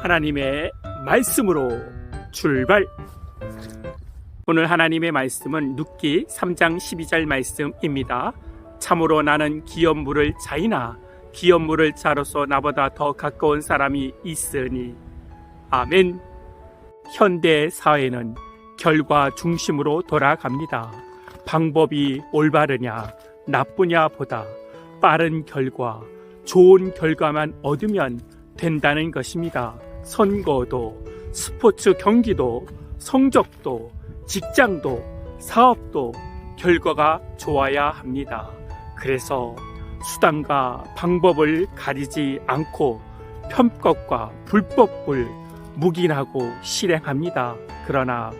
하나님의 말씀으로 출발. 오늘 하나님의 말씀은 룻기 3장 12절 말씀입니다. 참으로 나는 기업물을 자이나 기업물을 자로서 나보다 더 가까운 사람이 있으니. 아멘. 현대 사회는 결과 중심으로 돌아갑니다. 방법이 올바르냐 나쁘냐 보다 빠른 결과, 좋은 결과만 얻으면 된다는 것입니다. 선거도, 스포츠 경기도, 성적도, 직장도, 사업도 결과가 좋아야 합니다. 그래서 수단과 방법을 가리지 않고 편법과 불법을 묵인하고 실행합니다. 그러나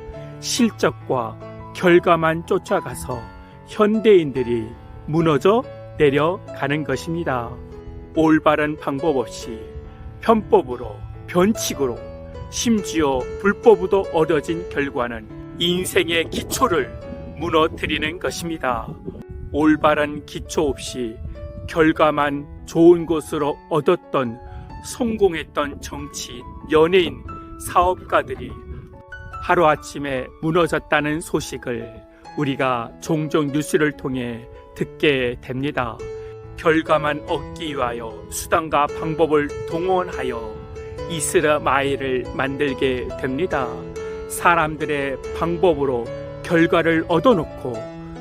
실적과 결과만 쫓아가서 현대인들이 무너져 내려가는 것입니다. 올바른 방법 없이 편법으로, 변칙으로, 심지어 불법으로 얻어진 결과는 인생의 기초를 무너뜨리는 것입니다. 올바른 기초 없이 결과만 좋은 것으로 얻었던 성공했던 정치인, 연예인, 사업가들이 하루아침에 무너졌다는 소식을 우리가 종종 뉴스를 통해 듣게 됩니다. 결과만 얻기 위하여 수단과 방법을 동원하여 이스라엘을 만들게 됩니다. 사람들의 방법으로 결과를 얻어놓고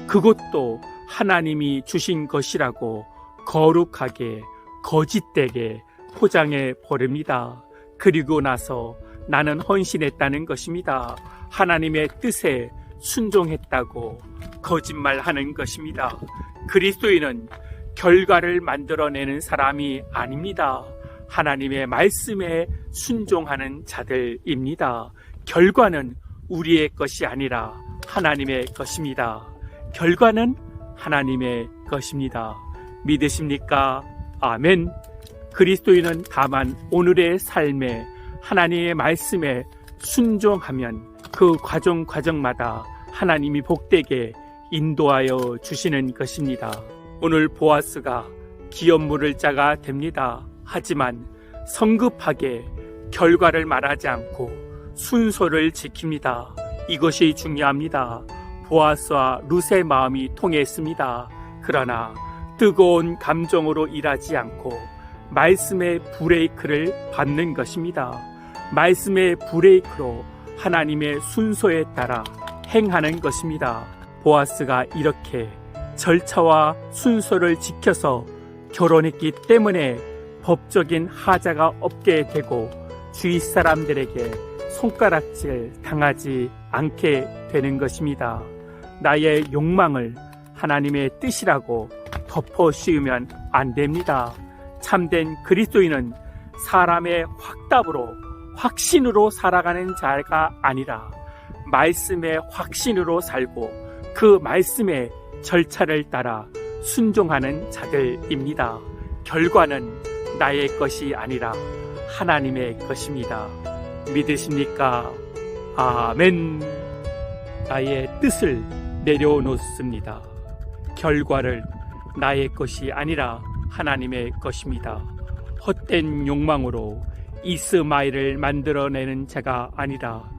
그것도 하나님이 주신 것이라고 거룩하게 거짓되게 포장해 버립니다. 그리고 나서 나는 헌신했다는 것입니다. 하나님의 뜻에 순종했다고 거짓말하는 것입니다. 그리스도인은 결과를 만들어내는 사람이 아닙니다. 하나님의 말씀에 순종하는 자들입니다. 결과는 우리의 것이 아니라 하나님의 것입니다. 결과는 하나님의 것입니다. 믿으십니까? 아멘. 그리스도인은 다만 오늘의 삶에 하나님의 말씀에 순종하면 그 과정마다 하나님이 복되게 인도하여 주시는 것입니다. 오늘 보아스가 기업물을 자가 됩니다. 하지만 성급하게 결과를 말하지 않고 순서를 지킵니다. 이것이 중요합니다. 보아스와 룻의 마음이 통했습니다. 그러나 뜨거운 감정으로 일하지 않고 말씀의 브레이크를 밟는 것입니다. 말씀의 브레이크로 하나님의 순서에 따라 행하는 것입니다. 보아스가 이렇게 절차와 순서를 지켜서 결혼했기 때문에 법적인 하자가 없게 되고 주위 사람들에게 손가락질 당하지 않게 되는 것입니다. 나의 욕망을 하나님의 뜻이라고 덮어 씌우면 안 됩니다. 참된 그리스도인은 사람의 확답으로 확신으로 살아가는 자가 아니라 말씀의 확신으로 살고 그 말씀의 절차를 따라 순종하는 자들입니다. 결과는 나의 것이 아니라 하나님의 것입니다. 믿으십니까? 아멘. 나의 뜻을 내려놓습니다. 결과를 나의 것이 아니라 하나님의 것입니다. 헛된 욕망으로 이스마엘을 만들어내는 자가 아니라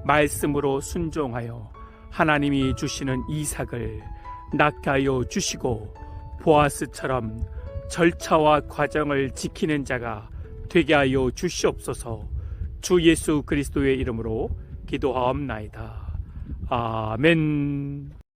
말씀으로 순종하여 하나님이 주시는 이삭을 낳게 하여 주시고 보아스처럼 절차와 과정을 지키는 자가 되게 하여 주시옵소서. 주 예수 그리스도의 이름으로 기도하옵나이다. 아멘.